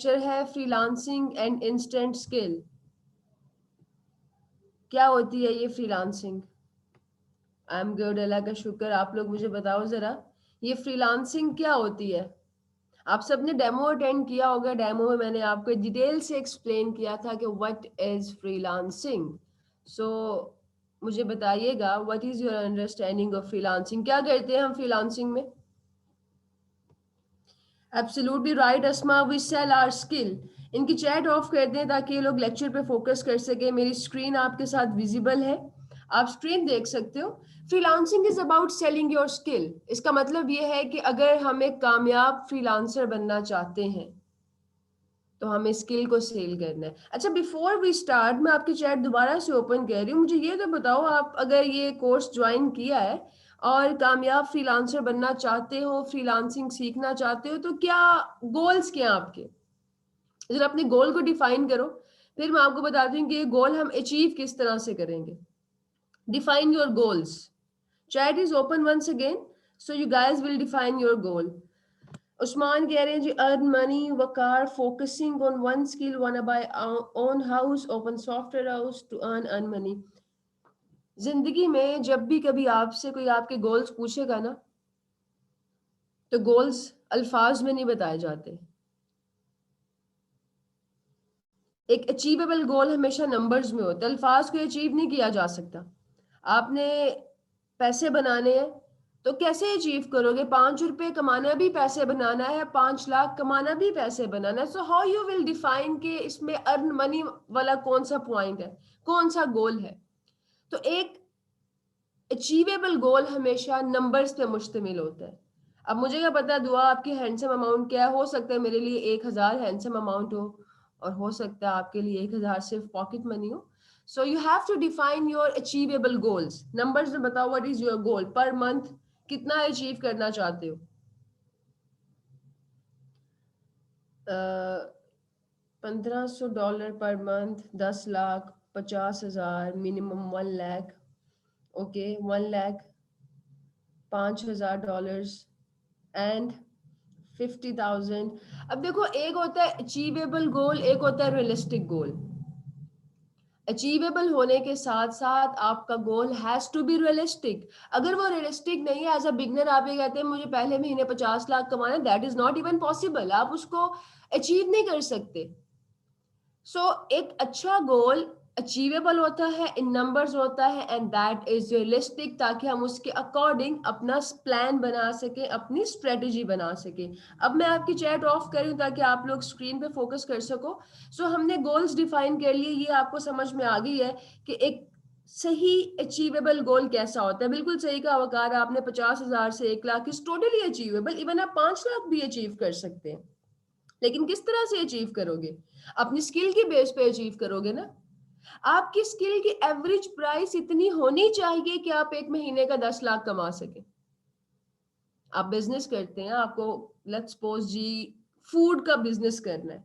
Lecture है freelancing and instant skill. क्या होती है ये फ्रीलांसिंग? आई एम गुड, अल्लाह का शुक्र। आप लोग मुझे बताओ जरा, ये फ्रीलांसिंग क्या होती है? आप सबने डेमो अटेंड किया होगा। डेमो में मैंने आपको डिटेल से एक्सप्लेन किया था कि व्हाट इज फ्रीलांसिंग। सो मुझे बताइएगा, what is your understanding of freelancing? क्या करते हैं हम फ्रीलांसिंग में? Absolutely right Asma, we sell our skill. इनकी चैट ऑफ कर दें ताकि ये लोग लेक्चर पे फोकस कर सके। मेरी स्क्रीन आपके साथ विजिबल है, आप स्क्रीन देख सकते हो। Freelancing is about selling your skill. इसका मतलब ये है कि अगर हम एक कामयाब फ्रीलांसर बनना चाहते हैं तो हमें स्किल को सेल करना है। अच्छा, बिफोर वी स्टार्ट, मैं आपकी चैट दोबारा से ओपन कर रही हूँ। मुझे ये तो बताओ, आप अगर ये कोर्स ज्वाइन किया है और कामयाब फ्रीलांसर बनना चाहते हो, फ्रीलांसिंग सीखना चाहते हो, तो क्या गोल्स क्या हैं आपके? जरा अपने गोल को डिफाइन करो, फिर मैं आपको बताती हूँ कि ये गोल हम अचीव किस तरह से करेंगे। Define your goals. Chat is open once again, so you guys will define your goal. Usman कह रहे हैं जी, earn money, Waqar, focusing on one skill, one by own house, open software house to earn money. जिंदगी में जब भी कभी आपसे कोई आपके गोल्स पूछेगा ना, तो गोल्स अल्फाज में नहीं बताए जाते। एक अचीवेबल गोल हमेशा नंबर्स में होता है, अल्फाज को अचीव नहीं किया जा सकता। आपने पैसे बनाने हैं तो कैसे अचीव करोगे? 5 रुपए कमाना भी पैसे बनाना है, 5 लाख कमाना भी पैसे बनाना है। So how you will define कि इसमें अर्न मनी वाला कौन सा पॉइंट है, कौन सा गोल है? तो एक अचीवेबल गोल हमेशा नंबर्स पे मुश्तमिल होता है। अब मुझे क्या पता दुआ आपकी हैंडसम अमाउंट क्या है? हो सकता है मेरे लिए 1,000 हैंडसम अमाउंट हो, और हो सकता है आपके लिए 1,000 सिर्फ पॉकेट मनी हो। So you have to define your achievable goals. Numbers में बताओ, what is your goal per month, कितना अचीव करना चाहते हो? 1,500 dollar per month, 10 lakh, 50,000, minimum 1 lakh. Okay, 1 lakh, $5,000 and 50,000। अब देखो, एक होता है अचीवेबल गोल, एक होता है रियलिस्टिक गोल। अचीवेबल होने के साथ साथ आपका goal has to be realistic. अगर वो रियलिस्टिक नहीं है, एज अ बिगनर आप ये कहते हैं मुझे पहले महीने 50 लाख कमाना, that is not even possible. आप उसको अचीव नहीं कर सकते। एक अच्छा गोल अचीवेबल होता है, इन नंबर्स होता है, एंड दैट इज रियलिस्टिक, ताकि हम उसके अकॉर्डिंग अपना प्लान बना सके, अपनी स्ट्रेटेजी बना सके। अब मैं आपकी चैट ऑफ करूं ताकि आप लोग स्क्रीन पे फोकस कर सको। हमने गोल्स डिफाइन कर लिए, ये आपको समझ में आ गई है कि एक सही अचीवेबल गोल कैसा होता है। बिल्कुल सही कहा वकार, आपने 50,000 से 1 lakh is totally achievable. Even आप 5 लाख भी अचीव कर सकते हैं, लेकिन किस तरह से अचीव करोगे? अपनी स्किल की बेस पे अचीव करोगे ना। आपकी स्किल की एवरेज प्राइस इतनी होनी चाहिए कि आप एक महीने का 10 लाख कमा सके। आप बिजनेस करते हैं, आपको लेट्स सपोज जी फूड का बिजनेस करना है,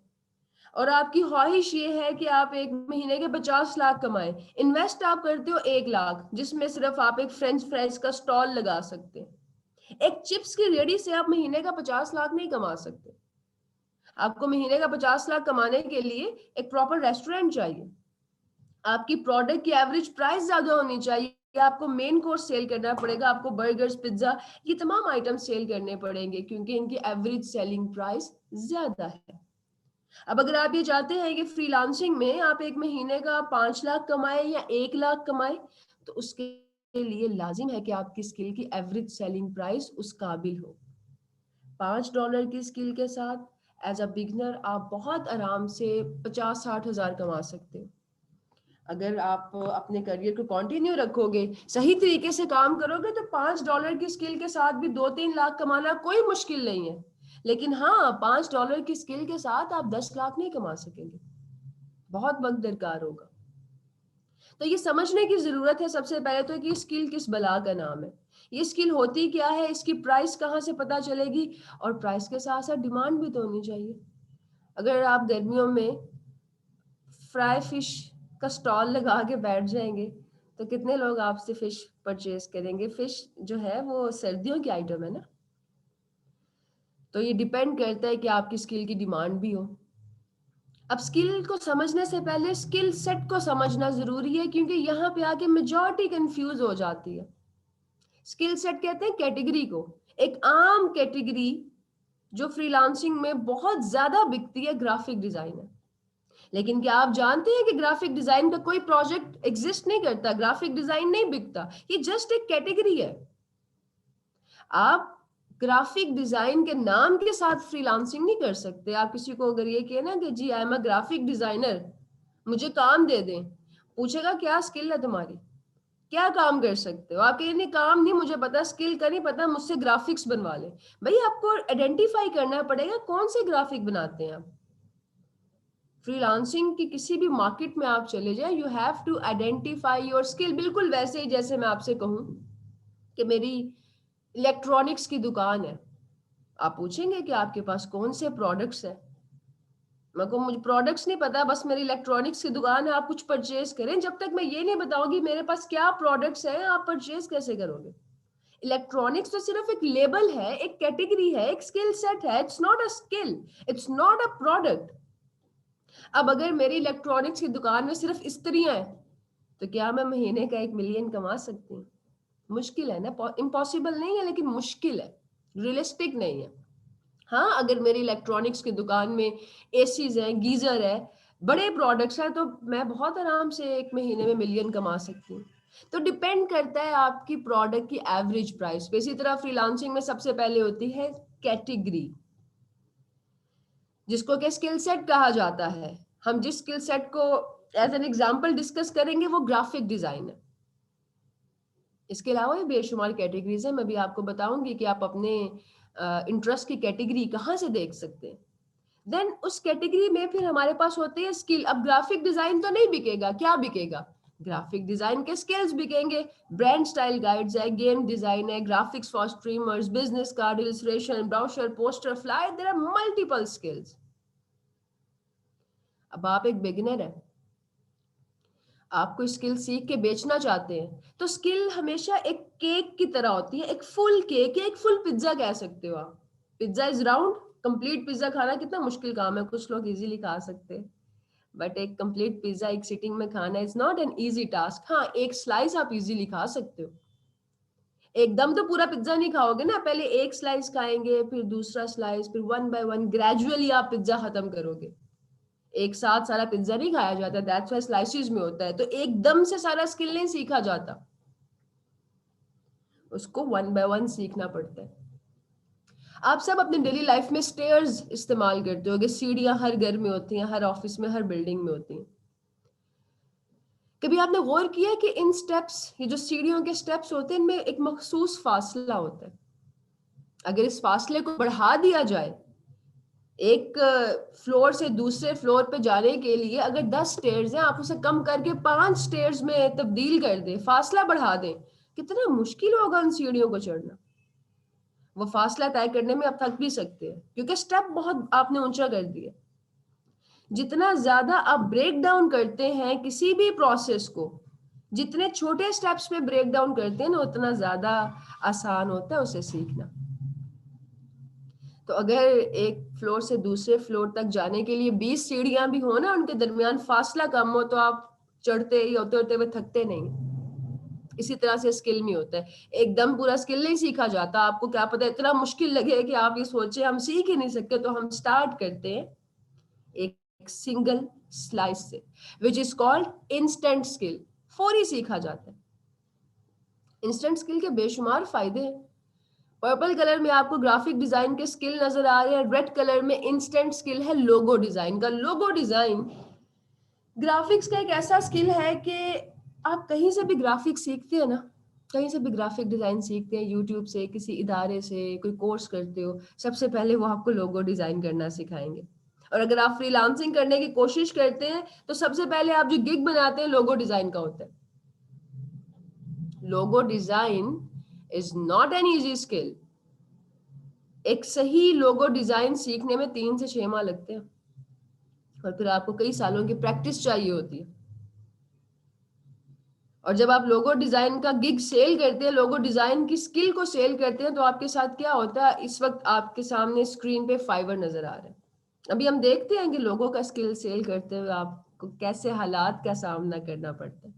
और आपकी ख्वाहिश ये है कि आप एक महीने के 50 लाख कमाएं। इन्वेस्ट आप करते हो 1 लाख, जिसमें सिर्फ आप एक फ्रेंच फ्राइज का स्टॉल लगा सकते हैं। एक चिप्स की रेडी से आप महीने का 50 लाख नहीं कमा सकते। आपको महीने का 50 लाख कमाने के लिए एक प्रॉपर रेस्टोरेंट चाहिए। आपकी प्रोडक्ट की एवरेज प्राइस ज्यादा होनी चाहिए। आपको मेन कोर्स सेल करना पड़ेगा, आपको बर्गर्स, पिज्जा, ये तमाम आइटम सेल करने पड़ेंगे, क्योंकि इनकी एवरेज सेलिंग प्राइस ज्यादा है। अब अगर आप ये चाहते हैं कि फ्रीलांसिंग में आप एक महीने का 5 लाख कमाए या 1 लाख कमाए, तो उसके लिए लाजिम है कि आपकी स्किल की एवरेज सेलिंग प्राइस उस काबिल हो। $5 की स्किल के साथ एज अ बिगनर आप बहुत आराम से 50-60 हजार कमा सकते हो। अगर आप अपने करियर को कंटिन्यू रखोगे, सही तरीके से काम करोगे, तो $5 की स्किल के साथ भी 2-3 लाख कमाना कोई मुश्किल नहीं है। लेकिन हाँ, $5 की स्किल के साथ आप 10 लाख नहीं कमा सकेंगे, बहुत वक्त दरकार होगा। तो ये समझने की जरूरत है सबसे पहले तो कि स्किल किस बला का नाम है, ये स्किल होती क्या है, इसकी प्राइस कहाँ से पता चलेगी, और प्राइस के साथ साथ डिमांड भी तो होनी चाहिए। अगर आप गर्मियों में फ्राई फिश का स्टॉल लगा के बैठ जाएंगे, तो कितने लोग आपसे फिश परचेज करेंगे? फिश जो है वो सर्दियों की आइटम है ना। तो ये डिपेंड करता है कि आपकी स्किल की डिमांड भी हो। अब स्किल को समझने से पहले स्किल सेट को समझना जरूरी है, क्योंकि यहाँ पे आके मेजॉरिटी कंफ्यूज हो जाती है। स्किल सेट कहते हैं कैटेगरी को। एक आम कैटेगरी जो फ्रीलांसिंग में बहुत ज्यादा बिकती है, ग्राफिक डिजाइन है। लेकिन क्या आप जानते हैं कि ग्राफिक डिजाइन का कोई प्रोजेक्ट एग्जिस्ट नहीं करता, ग्राफिक डिजाइन नहीं बिकता, ये जस्ट एक कैटेगरी है। आप ग्राफिक डिजाइन के नाम के साथ फ्रीलांसिंग नहीं कर सकते। आप किसी को अगर ये कहे ना कि जी I am a graphic designer, मुझे काम दे दें, पूछेगा क्या स्किल है तुम्हारी, क्या काम कर सकते हो। आप कहेंगे काम नहीं मुझे पता, स्किल का नहीं पता, मुझसे ग्राफिक्स बनवा ले। भाई आपको आइडेंटिफाई करना पड़ेगा कौन से ग्राफिक बनाते हैं आप। फ्रीलांसिंग की किसी भी मार्केट में आप चले जाए, you have to identify your skill. बिल्कुल वैसे ही जैसे मैं आपसे कहूं कि मेरी इलेक्ट्रॉनिक्स की दुकान है, आप पूछेंगे कि आपके पास कौन से प्रोडक्ट्स है। मैं को मुझे प्रोडक्ट्स नहीं पता, बस मेरी इलेक्ट्रॉनिक्स की दुकान है, आप कुछ परचेज करें। जब तक मैं ये नहीं बताऊंगी मेरे पास क्या प्रोडक्ट्स हैं, आप परचेज कैसे करोगे। इलेक्ट्रॉनिक्स तो सिर्फ एक लेबल है, एक कैटेगरी है, एक स्किल सेट है। It's not a skill, it's not a product. अब अगर मेरी इलेक्ट्रॉनिक्स की दुकान में सिर्फ इस्त्रियां हैं, तो क्या मैं महीने का 1 मिलियन कमा सकती हूँ? मुश्किल है ना, इम्पॉसिबल नहीं है लेकिन मुश्किल है, रियलिस्टिक नहीं है। हाँ, अगर मेरी इलेक्ट्रॉनिक्स की दुकान में एसीज है, गीजर है, बड़े प्रोडक्ट्स हैं, तो मैं बहुत आराम से 1 महीने में मिलियन कमा सकती हूँ। तो डिपेंड करता है आपकी प्रोडक्ट की एवरेज प्राइस पे। इसी तरह फ्रीलांसिंग में सबसे पहले होती है कैटेगरी, जिसको के स्किल सेट कहा जाता है। हम जिस स्किल सेट को एज एन एग्जांपल डिस्कस करेंगे वो ग्राफिक डिजाइन है। इसके अलावा भी बेशुमार कैटेगरीज है, मैं भी आपको बताऊंगी कि आप अपने इंटरेस्ट की कैटेगरी कहाँ से देख सकते हैं। देन उस कैटेगरी में फिर हमारे पास होते हैं स्किल। अब ग्राफिक डिजाइन तो नहीं बिकेगा, क्या बिकेगा? ग्राफिक डिजाइन के स्किल्स बिकेंगे। ब्रांड स्टाइल गाइड्स है, गेम डिजाइन है, graphics for streamers, business card illustration, brochure, poster, flyer, there are multiple skills. अब आप एक बिगिनर है, आप कोई स्किल सीख के बेचना चाहते हैं, तो स्किल हमेशा एक केक की तरह होती है। एक फुल केक या एक फुल पिज्जा कह सकते हो आप। Pizza is round, complete pizza खाना कितना मुश्किल काम है, कुछ लोग इजीली खा सकते हैं, बट एक कंप्लीट पिज्जा एक सिटिंग में खाना is not an easy task. हाँ, एक स्लाइस आप इजीली खा सकते हो, एकदम तो पूरा पिज्जा नहीं खाओगे ना, पहले एक स्लाइस खाएंगे, फिर दूसरा स्लाइस, फिर वन बाय वन ग्रेजुअली आप पिज्जा खत्म करोगे। एक साथ सारा पिज्जा नहीं खाया जाता, दैट्स व्हाई स्लाइसेस में होता है। तो एकदम से सारा स्किल नहीं सीखा जाता, उसको वन बाय वन सीखना पड़ता है। आप सब अपने डेली लाइफ में स्टेयर्स इस्तेमाल करते होगे, सीढ़ियां हर घर में होती हैं, हर ऑफिस में, हर बिल्डिंग में होती हैं। कभी आपने गौर किया कि इन स्टेप्स, ये जो सीढ़ियों के स्टेप्स होते हैं, इनमें एक मखसूस फासला होता है। अगर इस फासले को बढ़ा दिया जाए, एक फ्लोर से दूसरे फ्लोर पे जाने के लिए अगर 10 स्टेयर्स हैं, आप उसे कम करके 5 स्टेयर्स में तब्दील कर दें, फासला बढ़ा दें, कितना मुश्किल होगा उन सीढ़ियों को चढ़ना। वो फासला तय करने में आप थक भी सकते हैं, क्योंकि स्टेप बहुत आपने ऊंचा कर दिया। जितना ज्यादा आप ब्रेक डाउन करते हैं किसी भी प्रोसेस को, जितने छोटे स्टेप्स में ब्रेक डाउन करते हैं ना, उतना ज्यादा आसान होता है उसे सीखना। तो अगर एक फ्लोर से दूसरे फ्लोर तक जाने के लिए 20 सीढ़ियां भी हो ना, उनके दरमियान फासला कम हो, तो आप चढ़ते ही होते होते हुए थकते नहीं। इसी तरह से स्किल में होता है, एकदम पूरा स्किल नहीं सीखा जाता। आपको क्या पता इतना मुश्किल लगे कि आप ये सोचे हम सीख ही नहीं सकते, तो हम स्टार्ट करते हैं एक सिंगल स्लाइस से, which is called instant skill. फौरी सीखा जाता है। इंस्टेंट स्किल के बेशुमार फायदे हैं। पर्पल कलर में आपको ग्राफिक डिजाइन के स्किल नजर आ रहे हैं, रेड कलर में इंस्टेंट स्किल है लोगो डिजाइन का। लोगो डिजाइन ग्राफिक्स का एक ऐसा स्किल है कि आप कहीं से भी ग्राफिक्स सीखते हैं ना, कहीं से भी ग्राफिक डिजाइन सीखते हैं, यूट्यूब से, किसी इदारे से कोई कोर्स करते हो, सबसे पहले वो आपको लोगो डिजाइन करना सिखाएंगे। और अगर आप फ्रीलांसिंग करने की कोशिश करते हैं, तो सबसे पहले आप जो गिग बनाते हैं लोगो डिजाइन का होता है। Logo design is not an easy skill. एक सही लोगो डिजाइन सीखने में 3 से 6 माह लगते हैं, और फिर आपको कई सालों की प्रैक्टिस चाहिए होती है। और जब आप लोगो डिजाइन का गिग सेल करते हैं, लोगो डिजाइन की स्किल को सेल करते हैं, तो आपके साथ क्या होता है, इस वक्त आपके सामने स्क्रीन पे फाइवर नजर आ रहा है। अभी हम देखते हैं कि लोगों का स्किल सेल करते हुए आपको कैसे हालात का सामना करना पड़ता है।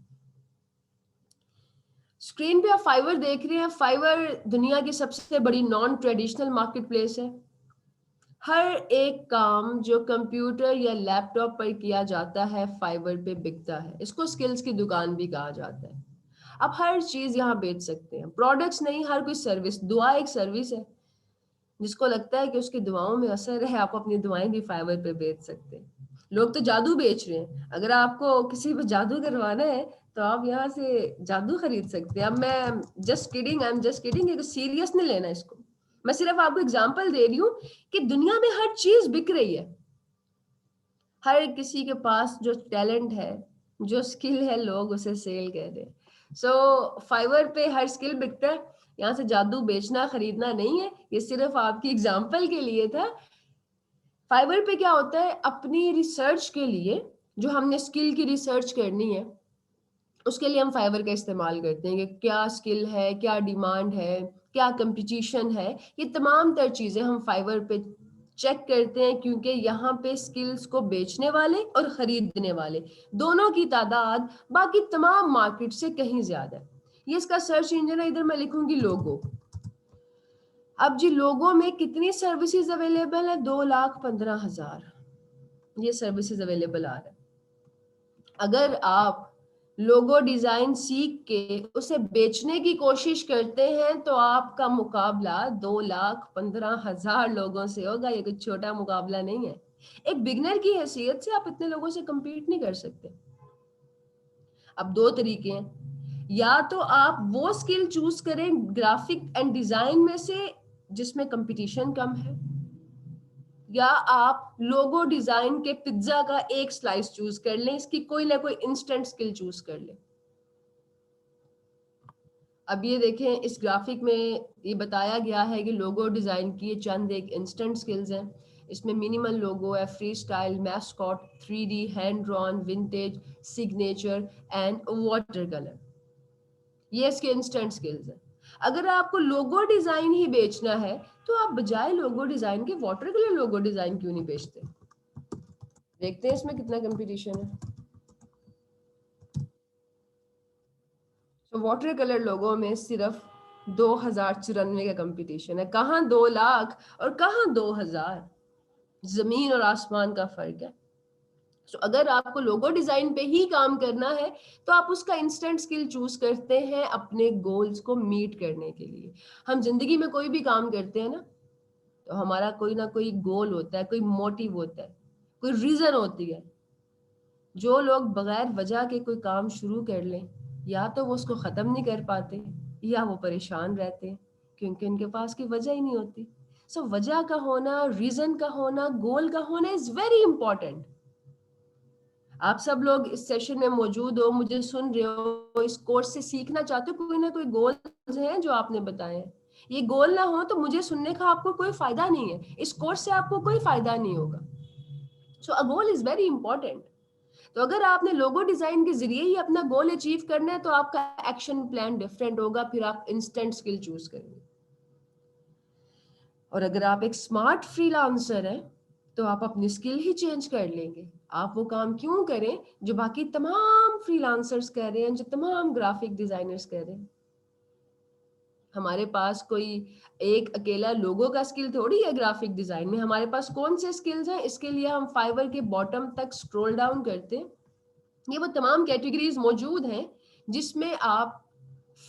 स्क्रीन पे आप फाइवर देख रहे हैं। फाइवर दुनिया की सबसे बड़ी नॉन ट्रेडिशनल मार्केट प्लेस है। हर एक काम जो कंप्यूटर या लैपटॉप पर किया जाता है फाइवर पे बिकता है। इसको स्किल्स की दुकान भी कहा जाता है। आप हर चीज यहाँ बेच सकते हैं, प्रोडक्ट्स नहीं, हर कोई सर्विस। दुआ एक सर्विस है। जिसको लगता है कि उसकी दुआओं में असर है, आप अपनी दुआएं भी फाइवर पे बेच सकते हैं। लोग तो जादू बेच रहे हैं। अगर आपको किसी पे जादू करवाना है तो आप यहाँ से जादू खरीद सकते हैं। अब मैं just kidding, I am just kidding, serious नहीं लेना इसको। मैं सिर्फ आपको एग्जांपल दे रही हूँ कि दुनिया में हर चीज बिक रही है। हर किसी के पास जो टैलेंट है, जो स्किल है, लोग उसे सेल कर रहे हैं। सो फाइवर पे हर स्किल बिकता है। यहाँ से जादू बेचना खरीदना नहीं है, ये सिर्फ आपकी एग्जांपल के लिए था। फाइवर पे क्या होता है, अपनी रिसर्च के लिए जो हमने स्किल की रिसर्च करनी है उसके लिए हम फाइवर का इस्तेमाल करते हैं कि क्या स्किल है, क्या डिमांड है, क्या कंपटीशन है। ये तमाम तर चीजें हम फाइवर पे चेक करते हैं, क्योंकि यहाँ पे स्किल्स को बेचने वाले और खरीदने वाले दोनों की तादाद बाकी तमाम मार्केट से कहीं ज्यादा है। ये इसका सर्च इंजन है। इधर मैं लिखूंगी लोगो। अब जी लोगों में कितनी सर्विसेज अवेलेबल है? 2,15,000 ये सर्विसेज अवेलेबल आ रहा है। अगर आप लोगो डिजाइन सीख के उसे बेचने की कोशिश करते हैं तो आपका मुकाबला 2,15,000 लोगों से होगा। ये कुछ छोटा मुकाबला नहीं है। एक बिगनर की हैसियत से आप इतने लोगों से compete नहीं कर सकते। अब दो तरीके हैं, या तो आप वो स्किल चूज करें ग्राफिक एंड डिजाइन में से जिसमें कंपटीशन कम है, या आप लोगो डिजाइन के पिज्जा का एक स्लाइस चूज कर लें, इसकी कोई ना कोई इंस्टेंट स्किल चूज कर लें। अब ये देखें, इस ग्राफिक में ये बताया गया है कि लोगो डिजाइन की ये चंद एक इंस्टेंट स्किल्स हैं। इसमें मिनिमल लोगो है, free style, mascot, 3D, hand drawn, vintage, signature and water colour. ये इसके इंस्टेंट स्किल्स हैं। अगर आपको लोगो डिजाइन ही बेचना है तो आप बजाय लोगो डिजाइन के वाटर कलर लोगो डिजाइन क्यों नहीं बेचते? देखते हैं इसमें कितना कंपटीशन है। तो वाटर कलर लोगों में सिर्फ 2,094 का कंपटीशन है। कहाँ 2 लाख और कहाँ 2,000, जमीन और आसमान का फर्क है। तो अगर आपको लोगो डिजाइन पे ही काम करना है तो आप उसका इंस्टेंट स्किल चूज करते हैं अपने गोल्स को मीट करने के लिए। हम जिंदगी में कोई भी काम करते हैं ना, तो हमारा कोई ना कोई गोल होता है, कोई मोटिव होता है, कोई रीजन होती है। जो लोग बगैर वजह के कोई काम शुरू कर लें, या तो वो उसको खत्म नहीं कर पाते या वो परेशान रहते हैं, क्योंकि उनके पास की वजह ही नहीं होती। सो वजह का होना, रीजन का होना, गोल का होना इज वेरी इंपॉर्टेंट। आप सब लोग इस सेशन में मौजूद हो, मुझे सुन रहे हो, इस कोर्स से सीखना चाहते हो, कोई ना कोई गोल्स हैं जो आपने बताए हैं। ये गोल ना हो तो मुझे सुनने का आपको कोई फायदा नहीं है, इस कोर्स से आपको कोई फायदा नहीं होगा। सो अ गोल इज वेरी इंपॉर्टेंट। तो अगर आपने लोगो डिजाइन के जरिए ही अपना गोल अचीव करना है तो आपका एक्शन प्लान डिफरेंट होगा, फिर आप इंस्टेंट स्किल चूज करेंगे। और अगर आप एक स्मार्ट फ्रीलांसर हैं तो आप अपनी स्किल ही चेंज कर लेंगे। आप वो काम क्यों करें जो बाकी तमाम फ्रीलांसर्स कर रहे हैं, जो तमाम ग्राफिक डिजाइनर्स कर रहे हैं। हमारे पास कोई एक अकेला लोगो का स्किल थोड़ी है ग्राफिक डिजाइन में। हमारे पास कौन से स्किल्स हैं, इसके लिए हम फाइवर के बॉटम तक स्क्रॉल डाउन करते हैं। ये वो तमाम कैटेगरीज मौजूद हैं जिसमें आप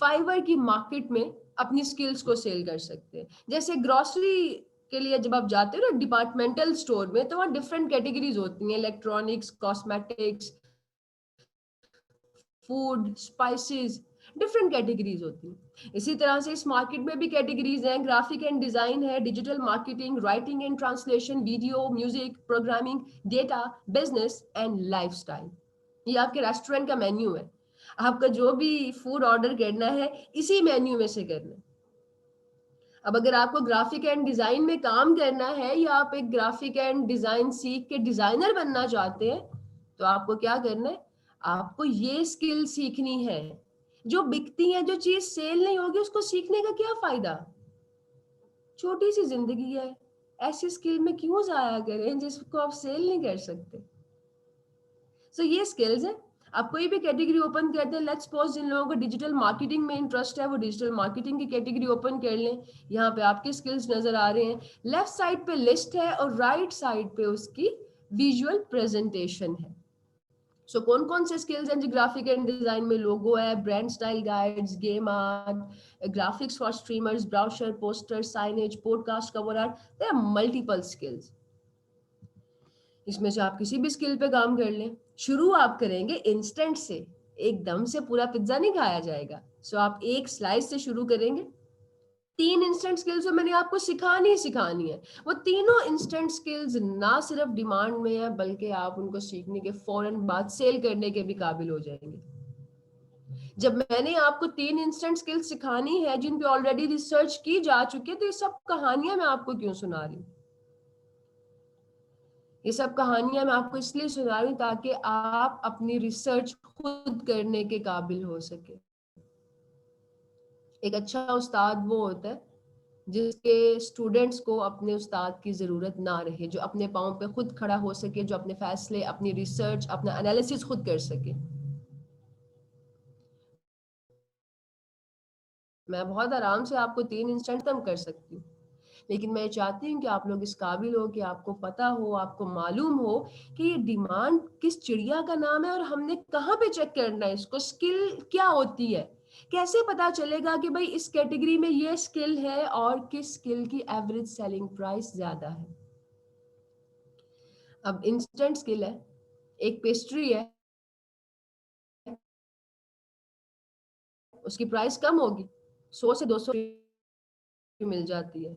फाइवर की मार्केट में अपनी स्किल्स को सेल कर सकते हैं। जैसे ग्रोसरी के लिए जब आप जाते हो ना डिपार्टमेंटल स्टोर में, तो वहाँ डिफरेंट कैटेगरीज होती हैं, electronics, cosmetics, food, spices, different categories होती हैं। इसी तरह से इस मार्केट में भी कैटेगरीज हैं, ग्राफिक एंड डिजाइन है, digital marketing, writing and translation, video, music, programming, data, business and lifestyle. ये आपके रेस्टोरेंट का मेन्यू है। आपका जो भी फूड ऑर्डर करना है इसी मेन्यू में से करना है। अब अगर आपको ग्राफिक एंड डिजाइन में काम करना है या आप एक ग्राफिक एंड डिजाइन सीख के डिजाइनर बनना चाहते हैं तो आपको क्या करना है, आपको ये स्किल सीखनी है। जो बिकती है, जो चीज सेल नहीं होगी, उसको सीखने का क्या फायदा? छोटी सी जिंदगी है, ऐसी स्किल में क्यों जाया करें जिसको आप सेल नहीं कर सकते? सो ये स्किल्स है। आप कोई भी कैटेगरी ओपन करते हैं, लेट्स सपोज जिन लोगों को डिजिटल मार्केटिंग में इंटरेस्ट है वो डिजिटल मार्केटिंग की कैटेगरी ओपन कर लें। यहाँ पे आपके स्किल्स नजर आ रहे हैं, लेफ्ट साइड पे लिस्ट है और राइट साइड पे उसकी विजुअल प्रेजेंटेशन है। सो कौन कौन से स्किल्स हैं? ग्राफिक एंड डिजाइन में लोगो है, brand style guides, game art, graphics for streamers, brochure, poster, signage, podcast cover art, there are multiple skills. इसमें से आप किसी भी स्किल पे काम कर लें। शुरू आप करेंगे इंस्टेंट से, एकदम से पूरा पिज्जा नहीं खाया जाएगा। सो आप एक स्लाइस से शुरू करेंगे। 3 इंस्टेंट स्किल्स जो मैंने आपको सिखानी है, वो तीनों इंस्टेंट स्किल्स ना सिर्फ डिमांड में है बल्कि आप उनको सीखने के फौरन बाद सेल करने के भी काबिल हो जाएंगे। जब मैंने आपको 3 इंस्टेंट स्किल्स सिखानी है जिन पे ऑलरेडी रिसर्च की जा चुकी है, तो ये सब कहानियां मैं आपको क्यों सुना रही हूँ? ये सब कहानियां मैं आपको इसलिए सुना रही हूँ ताकि आप अपनी रिसर्च खुद करने के काबिल हो सके। एक अच्छा उस्ताद वो होता है जिसके स्टूडेंट्स को अपने उस्ताद की जरूरत ना रहे, जो अपने पाँव पे खुद खड़ा हो सके, जो अपने फैसले, अपनी रिसर्च, अपना एनालिसिस खुद कर सके। मैं बहुत आराम से आपको 3 इंस्टेंट कम कर सकती हूँ, लेकिन मैं चाहती हूँ कि आप लोग इस काबिल हो कि आपको पता हो, आपको मालूम हो कि ये डिमांड किस चिड़िया का नाम है और हमने कहाँ पे चेक करना है इसको, स्किल क्या होती है, कैसे पता चलेगा कि भाई इस कैटेगरी में ये स्किल है और किस स्किल की एवरेज सेलिंग प्राइस ज्यादा है। अब इंस्टेंट स्किल है, एक पेस्ट्री है, उसकी प्राइस कम होगी, 100 से 200 मिल जाती है।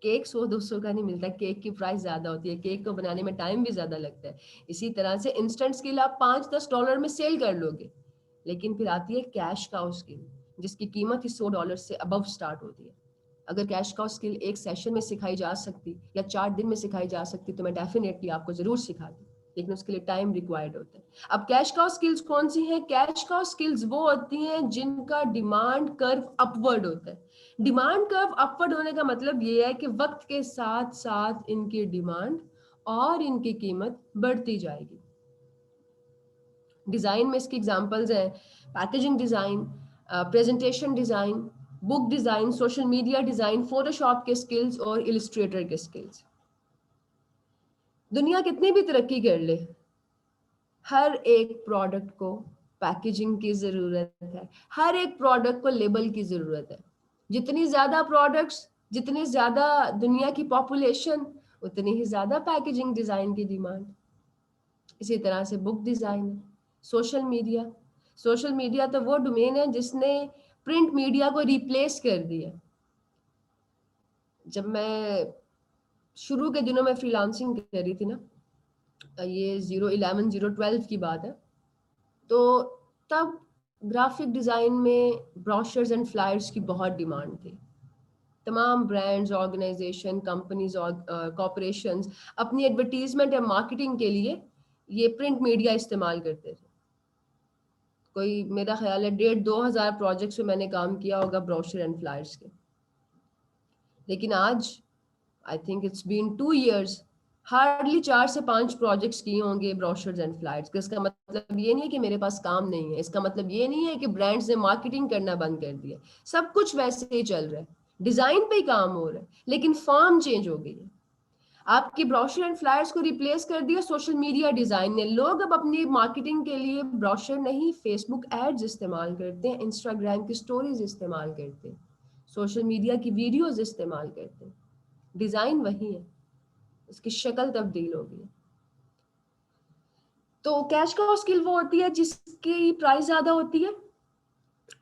केक 100-200 का नहीं मिलता, केक की प्राइस ज्यादा होती है, केक को बनाने में टाइम भी ज्यादा लगता है। इसी तरह से इंस्टेंट स्किल आप $5-10 में सेल कर लोगे, लेकिन फिर आती है कैश काउ स्किल जिसकी कीमत ही $100 से अबव स्टार्ट होती है। अगर कैश काउ स्किल एक सेशन में सिखाई जा सकती या 4 दिन में सिखाई जा सकती तो मैं डेफिनेटली आपको जरूर सिखाती, लेकिन उसके लिए टाइम रिक्वायर्ड होता है। अब कैश काउ स्किल्स कौन सी हैं? कैश काउ स्किल्स वो होती हैं जिनका डिमांड कर्व अपवर्ड होता है। डिमांड कर्व अपवर्ड होने का मतलब ये है कि वक्त के साथ साथ इनकी डिमांड और इनकी कीमत बढ़ती जाएगी। डिजाइन में इसकी एग्जांपल्स हैं packaging design, presentation design, book design, social media design, Photoshop के स्किल्स और इलिस्ट्रेटर के स्किल्स। दुनिया कितनी भी तरक्की कर ले, हर एक प्रोडक्ट को पैकेजिंग की जरूरत है, हर एक प्रोडक्ट को लेबल की जरूरत है। जितनी ज्यादा प्रोडक्ट्स, जितनी ज्यादा दुनिया की पॉपुलेशन, उतनी ही ज्यादा पैकेजिंग डिजाइन की डिमांड। इसी तरह से बुक डिजाइन है, सोशल मीडिया तो वो डोमेन है जिसने प्रिंट मीडिया को रिप्लेस कर दिया। जब मैं शुरू के दिनों में फ्रीलांसिंग कर रही थी ना, ये 011-012 की बात है, तो तब ग्राफिक डिजाइन में ब्रोशर्स एंड फ्लायर्स की बहुत डिमांड थी। तमाम ब्रांड्स, ऑर्गेनाइजेशन, कंपनीज और कॉर्पोरेशंस अपनी एडवर्टीजमेंट या मार्केटिंग के लिए ये प्रिंट मीडिया इस्तेमाल करते थे। कोई मेरा ख्याल है 1,500-2,000 प्रोजेक्ट्स में मैंने काम किया होगा ब्रोशर एंड फ्लायर्स के। लेकिन आज I think it's been 2 years, hardly 4 से 5 प्रोजेक्ट्स किए होंगे ब्रोशर्स एंड फ्लायर्स। इसका मतलब ये नहीं है कि मेरे पास काम नहीं है, इसका मतलब ये नहीं है कि ब्रांड्स ने मार्केटिंग करना बंद कर दिया। सब कुछ वैसे ही चल रहा है, डिजाइन पे ही काम हो रहा है, लेकिन फॉर्म चेंज हो गई है। आपकी ब्रोशर एंड फ्लायर्स को रिप्लेस कर दिया सोशल मीडिया डिजाइन ने। लोग अब अपनी मार्केटिंग के लिए ब्रोशर नहीं, फेसबुक एड्स इस्तेमाल करते हैं, इंस्टाग्राम की स्टोरीज इस्तेमाल करते हैं, सोशल मीडिया की वीडियोज इस्तेमाल करते हैं। डिजाइन वही है, उसकी शक्ल तब्दील हो गई है। तो कैश काउ स्किल वो होती है जिसकी प्राइस ज्यादा होती है।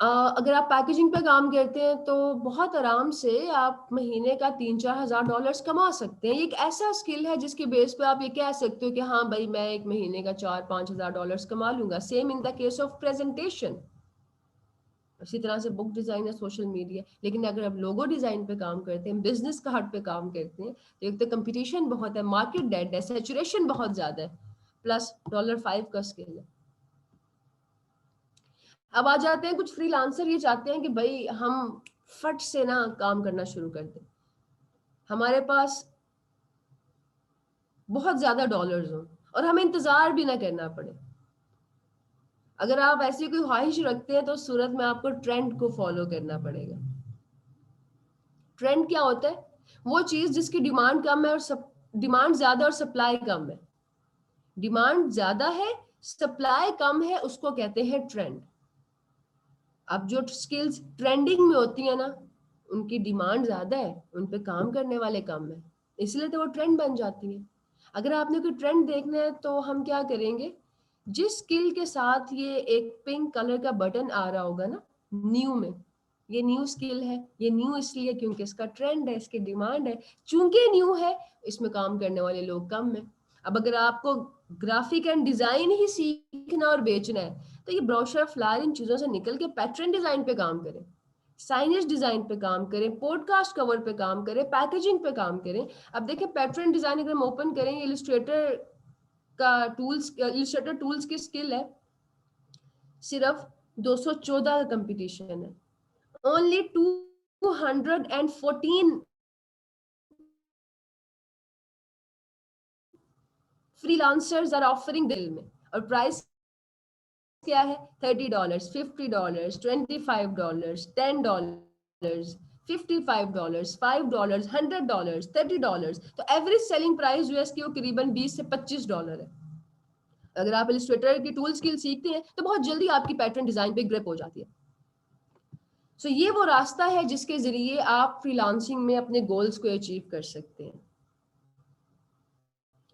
अगर आप पैकेजिंग पे काम करते हैं तो बहुत आराम से आप महीने का $3-4 हज़ार कमा सकते हैं। ये एक ऐसा स्किल है जिसके बेस पे आप ये कह सकते हो कि हाँ भाई मैं एक महीने का $4-5 हज़ार कमा लूंगा। Same in the case of presentation. इसी तरह से बुक डिजाइन है, सोशल मीडिया। लेकिन अगर आप लोगो डिजाइन पे काम करते हैं, बिजनेस कार्ड पे काम करते हैं, तो एक तो कंपटीशन बहुत है, मार्केट डेड है, सैचुरेशन बहुत ज्यादा है, प्लस $5 का स्किल है। अब आ जाते हैं कुछ फ्रीलांसर ये चाहते हैं कि भाई हम फट से ना काम करना शुरू कर दें। हमारे पास बहुत ज्यादा डॉलर्स हो और हमें इंतजार भी ना करना पड़े। अगर आप ऐसी कोई ख्वाहिश रखते हैं तो सूरत में आपको ट्रेंड को फॉलो करना पड़ेगा। ट्रेंड क्या होता है? वो चीज जिसकी डिमांड कम है और डिमांड ज्यादा और सप्लाई कम है। डिमांड ज्यादा है, सप्लाई कम है, उसको कहते हैं ट्रेंड। अब जो स्किल्स ट्रेंडिंग में होती है ना, उनकी डिमांड ज्यादा है, उन पे काम करने वाले कम है, इसलिए तो वो ट्रेंड बन जाती है। अगर आपने कोई ट्रेंड देखना है तो हम क्या करेंगे, जिस स्किल के साथ ये एक पिंक कलर का बटन आ रहा होगा ना न्यू में, ये न्यू स्किल है, ये न्यू इसलिए क्योंकि इसका ट्रेंड है, इसकी डिमांड है, चूंकि न्यू है इसमें काम करने वाले लोग कम है। अब अगर आपको ग्राफिक एंड डिजाइन ही सीखना और बेचना है तो ये ब्रोशर फ्लायर इन चीजों से निकल के पैटर्न डिजाइन पे काम करें, साइनेज डिजाइन पे काम करें, पॉडकास्ट कवर पे काम करें, पैकेजिंग पे काम करें। अब देखिए पैटर्न डिजाइन अगर हम ओपन करें, इलिस्ट्रेटर का टूल्स, इलिस्ट्रेटर टूल्स की स्किल है सिर्फ 214 का कंपटीशन है, ओनली 214 फ्रीलांसर्स आर ऑफरिंग दिल में, और प्राइस क्या है? $30, $50, $25, $10, $55, $5, $100, $30। तो एवरेज सेलिंग प्राइस यूएस की वो करीबन $20 से $25 है। अगर आप इलिस्ट्रेटर की टूल स्किल सीखते हैं तो बहुत जल्दी आपकी पैटर्न डिजाइन पे ग्रिप हो जाती है। सो ये वो रास्ता है जिसके जरिए आप फ्रीलांसिंग में अपने गोल्स को अचीव कर सकते हैं।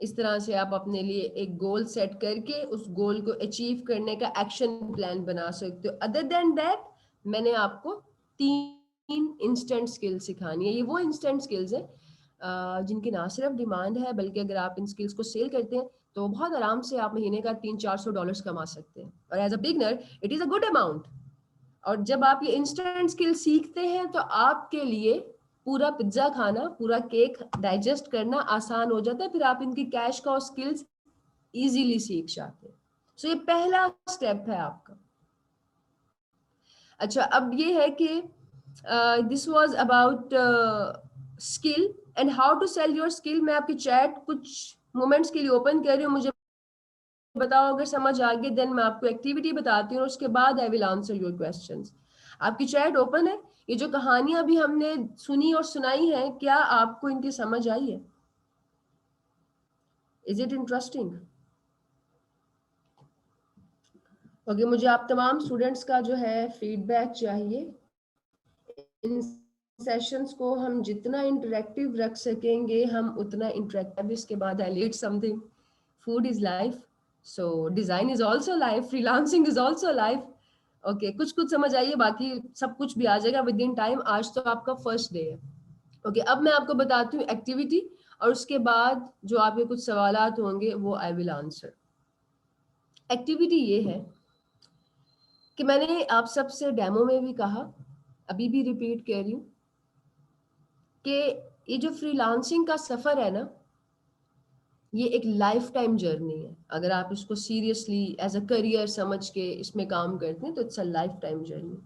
इस तरह से आप अपने लिए एक गोल सेट करके उस गोल को अचीव करने का एक्शन प्लान बना सकते हो। अदर देन दैट मैंने आपको 3 इंस्टेंट स्किल्स सिखानी है। ये वो इंस्टेंट स्किल्स है जिनकी ना सिर्फ डिमांड है, बल्कि अगर आप इन स्किल्स को सेल करते हैं तो बहुत आराम से आप महीने का $300-400 कमा सकते हैं, और as a beginner it is a good amount. और जब आप ये इंस्टेंट स्किल सीखते हैं तो आपके लिए पूरा पिज्जा खाना, पूरा केक डाइजेस्ट करना आसान हो जाता है, फिर आप इनकी कैश का स्किल्स इजीली सीख जाते हैं। सो ये पहला स्टेप है आपका। अच्छा, अब ये है कि this was about skill and how to sell your skill. मैं आपकी चैट कुछ मोमेंट्स के लिए ओपन कर रही हूँ, मुझे बताओ अगर समझ आ गई, देन मैं आपको एक्टिविटी बताती हूँ और उसके बाद I will answer your questions. आपकी चैट ओपन है। ये जो कहानियां अभी हमने सुनी और सुनाई है, क्या आपको इनकी समझ आई है? Is it interesting? ओके, मुझे आप तमाम स्टूडेंट्स का जो है फीडबैक चाहिए। इन सेशंस को हम जितना इंटरेक्टिव रख सकेंगे हम उतना इंटरेक्टिव। इसके बाद I lead something, food is life, so design is also life, freelancing is also life. Okay, कुछ कुछ समझ आइए, बाकी सब कुछ भी आ जाएगा विद इन टाइम। आज तो आपका फर्स्ट डे है। ओके, अब मैं आपको बताती हूँ एक्टिविटी, और उसके बाद जो आपके कुछ सवालात होंगे वो आई विल आंसर। एक्टिविटी ये है कि मैंने आप सबसे डेमो में भी कहा, अभी भी रिपीट कर रही हूँ कि ये जो फ्रीलांसिंग का सफर है ना, ये एक लाइफ टाइम जर्नी है। अगर आप इसको सीरियसली एज अ करियर समझ के इसमें काम करते हैं तो it's a life time journey.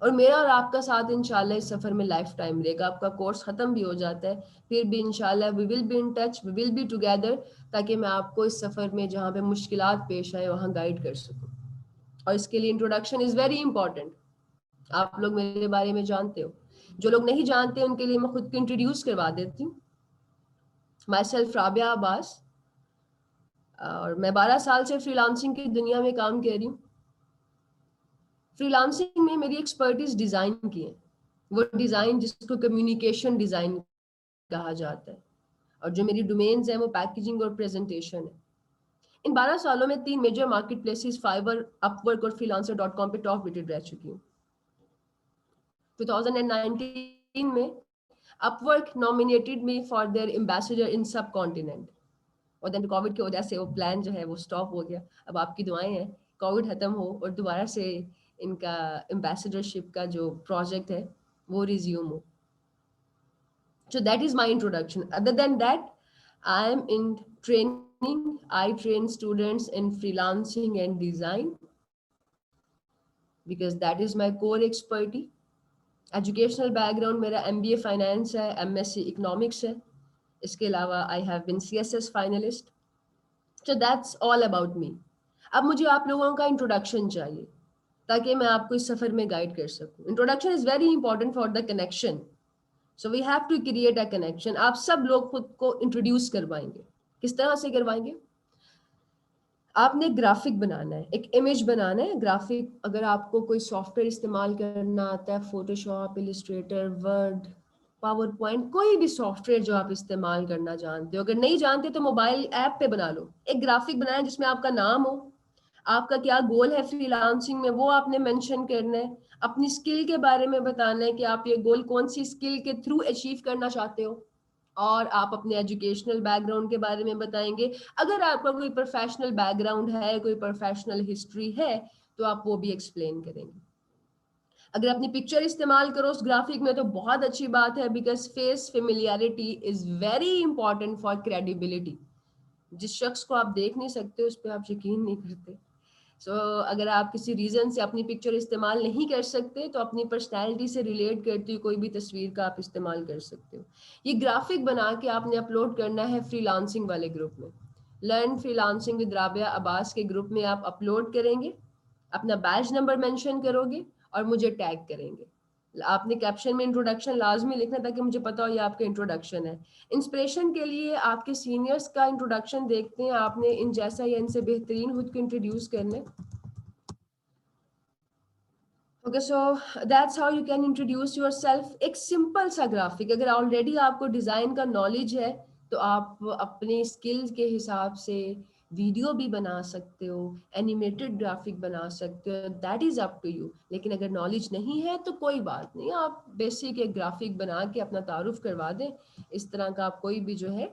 और मेरा और आपका साथ इंशाल्लाह इस सफर में लाइफ टाइम रहेगा। आपका कोर्स खत्म भी हो जाता है, फिर भी इंशाल्लाह we will be in touch, we will be together, ताकि मैं आपको इस सफर में जहाँ पे मुश्किलात पेश आए वहाँ गाइड कर सकूँ। और इसके लिए इंट्रोडक्शन इज वेरी इंपॉर्टेंट। आप लोग मेरे बारे में जानते हो, जो लोग नहीं जानते उनके लिए मैं खुद को इंट्रोड्यूस करवा देती हूँ। माई सेल्फ राबिया अब्बास, और मैं 12 साल से फ्रीलांसिंग की दुनिया में काम कर रही हूँ। फ्रीलांसिंग में मेरी एक्सपर्टीज डिजाइन की है, वो डिजाइन जिसको कम्युनिकेशन डिजाइन कहा जाता है, और जो मेरी डोमेन्स हैं वो पैकेजिंग और प्रेजेंटेशन है। इन 12 सालों में 3 major marketplaces Fiverr, Upwork और freelancer.com पे टॉप रेटेड रह चुकी हूँ। 2019 में Upwork nominated me for their ambassador इन सब कॉन्टिनेंट, और देन कोविड की वजह से वो प्लान जो है वो स्टॉप हो गया। अब आपकी दुआएं हैं कोविड खत्म हो और दोबारा से इनका एम्बेसडरशिप का जो प्रोजेक्ट है वो रिज्यूम हो। So that is my introduction. Other than that, I am in training. I train students in freelancing and design because that is my core expertise. Educational background मेरा MBA फाइनेंस है, MSc economics है, इसके अलावा I have been CSS finalist. So that's all about me. अब मुझे आप लोगों का इंट्रोडक्शन चाहिए ताकि मैं आपको इस सफर में गाइड कर सकूं. Introduction is very important for the connection. So we have to create a connection. आप सब लोग खुद को इंट्रोड्यूस करवाएंगे. किस तरह से करवाएंगे? आपने ग्राफिक बनाना है, एक इमेज बनाना है. ग्राफिक अगर आपको कोई सॉफ्टवेयर इस्तेमाल करना आता है, Photoshop, Illustrator, word, power point, कोई भी सॉफ्टवेयर जो आप इस्तेमाल करना जानते हो, अगर नहीं जानते तो मोबाइल ऐप पे बना लो. एक ग्राफिक बनाए जिसमें आपका नाम हो, आपका क्या गोल है फ्रीलांसिंग में वो आपने मेंशन करना है, अपनी स्किल के बारे में बताना है कि आप ये गोल कौन सी स्किल के थ्रू अचीव करना चाहते हो, और आप अपने एजुकेशनल बैकग्राउंड के बारे में बताएंगे. अगर आपका कोई प्रोफेशनल बैकग्राउंड है, कोई प्रोफेशनल हिस्ट्री है, तो आप वो भी एक्सप्लेन करेंगे. अगर अपनी पिक्चर इस्तेमाल करो उस ग्राफिक में तो बहुत अच्छी बात है, because face familiarity is very important for credibility. जिस शख्स को आप देख नहीं सकते उस पर आप यकीन नहीं करते. अगर आप किसी रीजन से अपनी पिक्चर इस्तेमाल नहीं कर सकते तो अपनी पर्सनैलिटी से रिलेट करती हुई कोई भी तस्वीर का आप इस्तेमाल कर सकते हो. ये ग्राफिक बना के आपने अपलोड करना है फ्रीलांसिंग वाले ग्रुप में. Learn freelancing with Rabia Abbas के ग्रुप में आप अपलोड करेंगे, अपना बैच नंबर मेंशन करोगे और मुझे टैग करेंगे. आपने कैप्शन में इंट्रोडक्शन लाजमी लिखना ताकि मुझे पता हो ये आपका इंट्रोडक्शन है. इंस्पिरेशन के लिए आपके सीनियर्स का इंट्रोडक्शन देखते हैं. आपने इन जैसा या इनसे बेहतरीन खुद को इंट्रोड्यूस करना. Okay, so that's how you can introduce yourself. एक सिंपल सा ग्राफिक, अगर ऑलरेडी आपको डिज़ाइन का नॉलेज है तो आप अपने स्किल्स के हिसाब से वीडियो भी बना सकते हो, एनिमेटेड ग्राफिक बना सकते हो, that is up to you. लेकिन अगर नॉलेज नहीं है तो कोई बात नहीं, आप बेसिक एक ग्राफिक बना के अपना तारुफ करवा दें. इस तरह का आप कोई भी जो है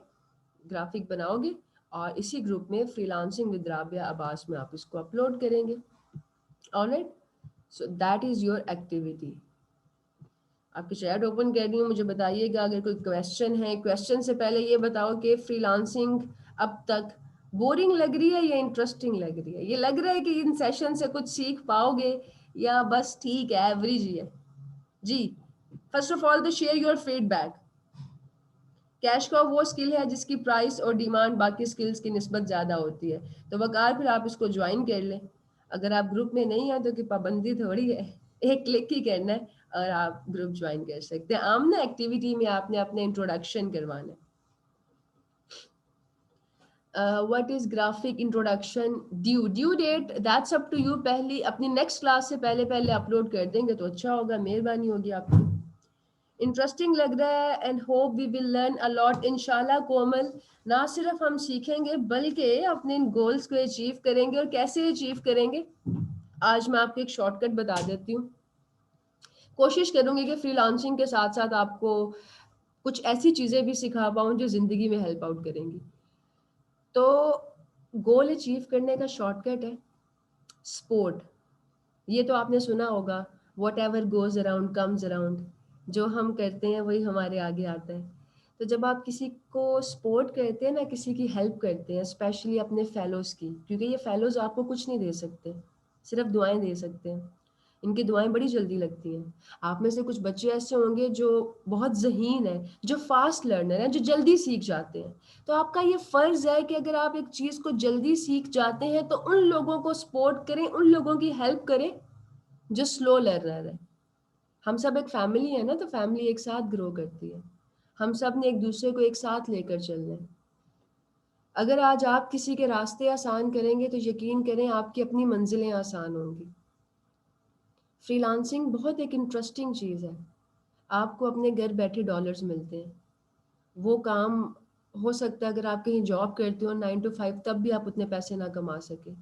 ग्राफिक बनाओगे और इसी ग्रुप में फ्रीलांसिंग विद राबिया अब्बास में आप इसको अपलोड करेंगे. Alright, so that is your activity. आपकी चैट ओपन कर रही हूँ, मुझे बताइएगा अगर कोई क्वेश्चन है. क्वेश्चन से पहले ये बताओ कि फ्रीलांसिंग अब तक बोरिंग लग रही है या इंटरेस्टिंग लग रही है? ये लग रहा है कि इन सेशन से कुछ सीख पाओगे या बस ठीक है, एवरेज ही है? जी, फर्स्ट ऑफ ऑल तो share your feedback. Cash crop वो स्किल है जिसकी प्राइस और डिमांड बाकी स्किल्स की निस्बत ज़्यादा होती है. तो वकार फिर आप इसको ज्वाइन कर लें. अगर आप ग्रुप में नहीं है तो कि पाबंदी थोड़ी है, एक क्लिक ही करना है और आप ग्रुप ज्वाइन कर सकते हैं. आमना एक्टिविटी में आपने अपने इंट्रोडक्शन करवाना है. What is graphic introduction due date? That's up to you. पहली अपनी नेक्स्ट क्लास से पहले पहले अपलोड कर देंगे तो अच्छा होगा, मेहरबानी होगी आपकी. इंटरेस्टिंग लग रहा है and hope we will learn a lot इंशाल्लाह. कोमल, ना सिर्फ हम सीखेंगे बल्कि अपने इन गोल्स को अचीव करेंगे. और कैसे अचीव करेंगे आज मैं आपको एक शॉर्टकट बता देती हूँ. कोशिश करूंगी कि फ्रीलांसिंग के साथ साथ आपको कुछ ऐसी चीज़ें भी सिखा पाऊँ जो ज़िंदगी में हेल्प आउट करेंगी. तो गोल अचीव करने का शॉर्टकट है स्पोर्ट. ये तो आपने सुना होगा, what ever goes around comes around. जो हम करते हैं वही हमारे आगे आता है. तो जब आप किसी को सपोर्ट करते हैं ना, किसी की हेल्प करते हैं, स्पेशली अपने फेलोज की, क्योंकि ये फेलोज आपको कुछ नहीं दे सकते, सिर्फ दुआएं दे सकते हैं. इनकी दुआएं बड़ी जल्दी लगती हैं. आप में से कुछ बच्चे ऐसे होंगे जो बहुत ज़हीन है, जो फास्ट लर्नर हैं, जो जल्दी सीख जाते हैं. तो आपका ये फ़र्ज़ है कि अगर आप एक चीज़ को जल्दी सीख जाते हैं तो उन लोगों को सपोर्ट करें, उन लोगों की हेल्प करें जो स्लो लर्नर है. हम सब एक फैमिली है ना, तो फैमिली एक साथ ग्रो करती है. हम सब ने एक दूसरे को एक साथ लेकर चलना है. अगर आज आप किसी के रास्ते आसान करेंगे तो यकीन करें आपकी अपनी मंजिलें आसान होंगी. फ्रीलांसिंग बहुत एक इंटरेस्टिंग चीज़ है. आपको अपने घर बैठे डॉलर्स मिलते हैं. वो काम हो सकता है अगर आप कहीं जॉब करते हो 9 to 5 तब भी आप उतने पैसे ना कमा सके.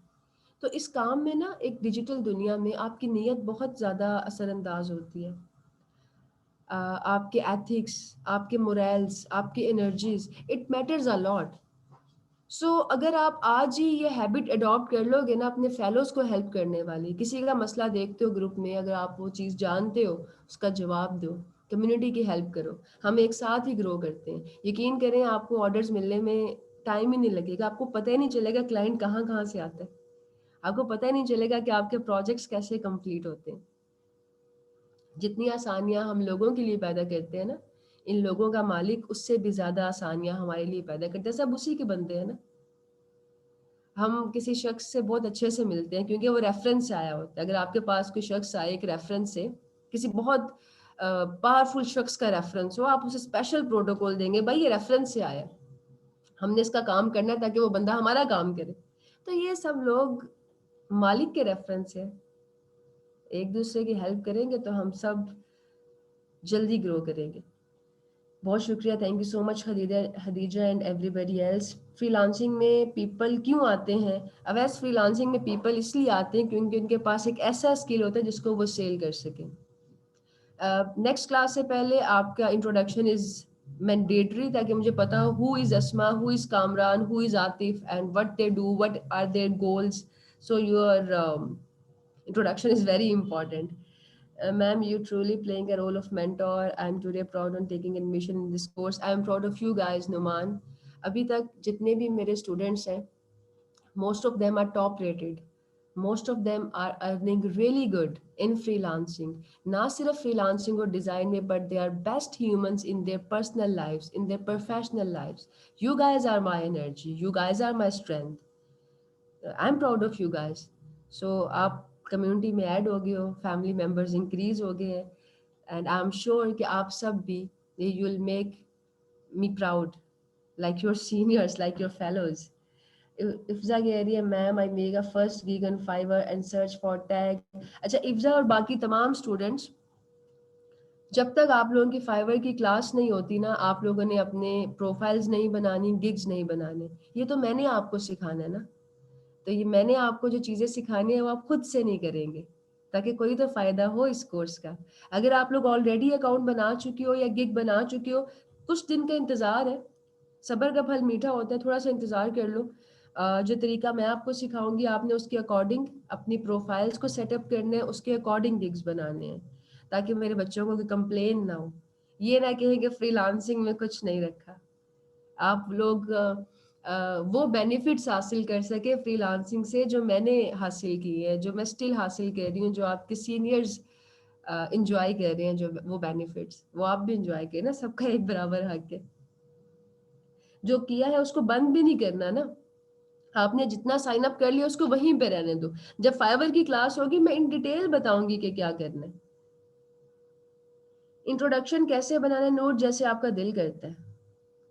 तो इस काम में ना एक डिजिटल दुनिया में आपकी नीयत बहुत ज़्यादा असरअंदाज होती है. आपके एथिक्स, आपके मोरल्स, आपकी energies, it matters a lot. So अगर आप आज ही ये हैबिट अडॉप्ट कर लोगे ना, अपने फेलोज को हेल्प करने वाली, किसी का मसला देखते हो ग्रुप में, अगर आप वो चीज़ जानते हो उसका जवाब दो, कम्युनिटी की हेल्प करो. हम एक साथ ही ग्रो करते हैं. यकीन करें आपको ऑर्डर्स मिलने में टाइम ही नहीं लगेगा. आपको पता ही नहीं चलेगा क्लाइंट कहाँ कहाँ से आता है. आपको पता ही नहीं चलेगा कि आपके प्रोजेक्ट्स कैसे कंप्लीट होते हैं. जितनी आसानियां हम लोगों के लिए पैदा करते हैं ना, इन लोगों का मालिक उससे भी ज्यादा आसानियां हमारे लिए पैदा करते हैं, सब उसी के बंदे हैं ना। हम किसी शख्स से बहुत अच्छे से मिलते हैं क्योंकि वो रेफरेंस से आया होता है। अगर आपके पास कोई शख्स आए एक रेफरेंस से, किसी बहुत पावरफुल शख्स का रेफरेंस हो, आप उसे स्पेशल प्रोटोकॉल देंगे, भाई ये रेफरेंस से आया, हमने इसका काम करना है ताकि वो बंदा हमारा काम करे। तो ये सब लोग मालिक के रेफरेंस है, एक दूसरे की हेल्प करेंगे तो हम सब जल्दी ग्रो करेंगे। बहुत शुक्रिया, thank you so much Khadija and everybody else. Freelancing में पीपल क्यों आते हैं? अवैस फ्रीलांसिंग में पीपल इसलिए आते हैं क्योंकि उनके पास एक ऐसा स्किल होता है जिसको वो सेल कर सकें। नेक्स्ट क्लास से पहले आपका इंट्रोडक्शन इज मैंडेटरी, ताकि मुझे पता हो who is Asma, who is Kamran, who is Atif and what they do, what are their goals. So your introduction is very important. Ma'am, you truly playing a role of mentor. I am today proud on taking admission in this course. I am proud of you guys, Numan. अभी तक जितने भी मेरे students हैं, most of them are top rated. Most of them are earning really good in freelancing. ना सिर्फ freelancing और design में, but they are best humans in their personal lives, in their professional lives. You guys are my energy. You guys are my strength. I am proud of you guys. So आप community में add हो गए हो, family members increase हो गए हैं, and I am sure कि आप सब भी you will make me proud like your seniors, like your fellows. Ifza कह रही है ma'am I make a first gig on Fiverr and search for tag. अच्छा इफ्जा और बाकी तमाम स्टूडेंट्स, जब तक आप लोगों की फाइवर की क्लास नहीं होती ना, आप लोगों ने अपने प्रोफाइल्स नहीं बनानी, गिग्स नहीं बनाने, ये तो मैंने आपको सिखाना है ना। तो ये मैंने आपको जो चीजें सिखानी है वो आप खुद से नहीं करेंगे, ताकि कोई तो फायदा हो इस कोर्स का। अगर आप लोग ऑलरेडी अकाउंट बना चुके हो या गिग बना चुके हो, कुछ दिन का इंतजार है, सब्र का फल मीठा होता है, थोड़ा सा इंतजार कर लो। जो तरीका मैं आपको सिखाऊंगी, आपने उसके अकॉर्डिंग अपनी प्रोफाइल्स को सेटअप करना है, उसके अकॉर्डिंग गिग्स बनाने हैं, ताकि मेरे बच्चों को कंप्लेन ना हो, ये ना कहें कि फ्रीलांसिंग में कुछ नहीं रखा। आप लोग वो बेनिफिट्स हासिल कर सके फ्रीलांसिंग से जो मैंने हासिल की है, जो मैं स्टिल हासिल कर रही हूँ, जो आपके सीनियर्स इंजॉय कर रहे हैं, जो वो बेनिफिट्स वो आप भी इंजॉय करें ना। सबका एक बराबर हक है। जो किया है उसको बंद भी नहीं करना ना, आपने जितना साइन अप कर लिया उसको वहीं पे रहने दो। जब फाइवर की क्लास होगी मैं इन डिटेल बताऊंगी कि क्या करना है। इंट्रोडक्शन कैसे बनाना है नोट, जैसे आपका दिल करता है,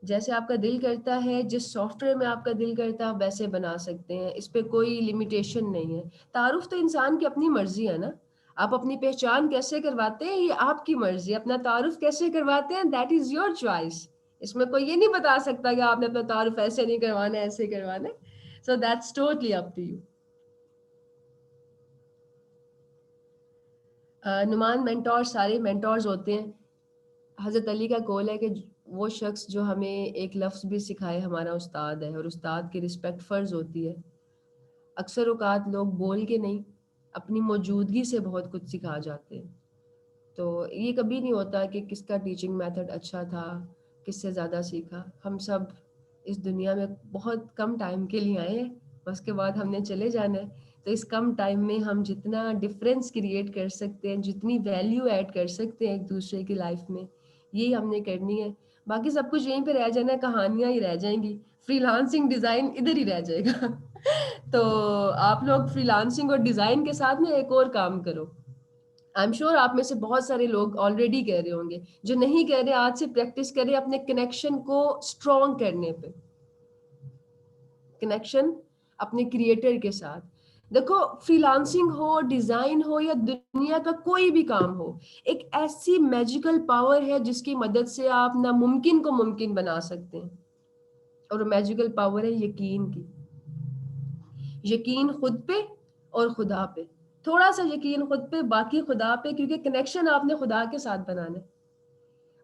जैसे आपका दिल करता है, जिस सॉफ्टवेयर में आपका दिल करता है आप वैसे बना सकते हैं, इस पे कोई लिमिटेशन नहीं है। तारुफ तो इंसान की अपनी मर्जी है ना, आप अपनी पहचान कैसे करवाते हैं ये आपकी मर्जी है, अपना तारुफ कैसे करवाते हैं दैट इज योर चॉइस। इसमें कोई ये नहीं बता सकता कि आपने अपना तारुफ ऐसे नहीं करवाना है, ऐसे करवाना है। So that's totally up to you. Numan, mentor सारे मेंटोर्स होते हैं। हजरत अली का कौल है कि वो शख्स जो हमें एक लफ्ज़ भी सिखाए हमारा उस्ताद है, और उस्ताद की रिस्पेक्ट फ़र्ज़ होती है। अक्सर औकात लोग बोल के नहीं, अपनी मौजूदगी से बहुत कुछ सिखा जाते हैं। तो ये कभी नहीं होता कि किसका टीचिंग मेथड अच्छा था, किससे ज़्यादा सीखा। हम सब इस दुनिया में बहुत कम टाइम के लिए आए हैं, उसके बाद हमने चले जाना है। तो इस कम टाइम में हम जितना डिफरेंस क्रिएट कर सकते हैं, जितनी वैल्यू ऐड कर सकते हैं एक दूसरे की लाइफ में, यही हमने करनी है। बाकी सब कुछ यहीं पे रह जाना है, कहानियां ही रह जाएंगी, फ्रीलांसिंग डिज़ाइन इधर ही रह जाएगा। तो आप लोग फ्रीलांसिंग और डिज़ाइन के साथ में एक और काम करो। आई एम श्योर आप में से बहुत सारे लोग ऑलरेडी कह रहे होंगे, जो नहीं कह रहे आज से प्रैक्टिस करें अपने कनेक्शन को स्ट्रॉन्ग करने पे। कनेक्शन अपने क्रिएटर के साथ। देखो फ्रीलांसिंग हो, डिजाइन हो या दुनिया का कोई भी काम हो, एक ऐसी मैजिकल पावर है जिसकी मदद से आप नामुमकिन को मुमकिन बना सकते हैं, और मैजिकल पावर है यकीन की। यकीन खुद पे और खुदा पे, थोड़ा सा यकीन खुद पे, बाकी खुदा पे, क्योंकि कनेक्शन आपने खुदा के साथ बनाना है।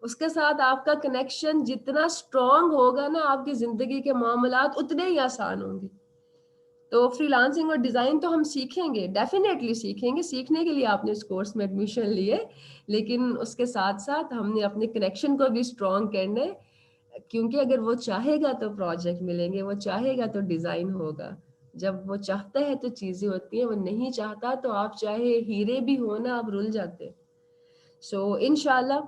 उसके साथ आपका कनेक्शन जितना स्ट्रॉन्ग होगा ना, आपकी जिंदगी के मामलात उतने ही आसान होंगे। तो फ्रीलांसिंग और डिजाइन तो हम सीखेंगे, डेफिनेटली सीखेंगे, सीखने के लिए आपने इस कोर्स में एडमिशन लिए, लेकिन उसके साथ साथ हमने अपने कनेक्शन को भी स्ट्रॉन्ग करना है। क्योंकि अगर वो चाहेगा तो प्रोजेक्ट मिलेंगे, वो चाहेगा तो डिजाइन होगा। जब वो चाहता है तो चीजें होती हैं, वो नहीं चाहता तो आप चाहे हीरे भी हो ना, आप रुल जाते। सो इंशाल्लाह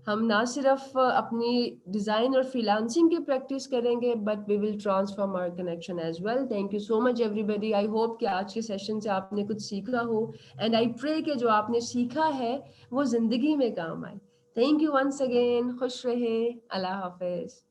हम ना सिर्फ अपनी डिज़ाइन और फ्रीलांसिंग की प्रैक्टिस करेंगे, but we will transform our connection as well. Thank you so much everybody. I hope कि आज के सेशन से आपने कुछ सीखा हो, एंड आई प्रे कि जो आपने सीखा है वो ज़िंदगी में काम आए। Thank you once again. खुश रहे। अल्लाह हाफ़िज़।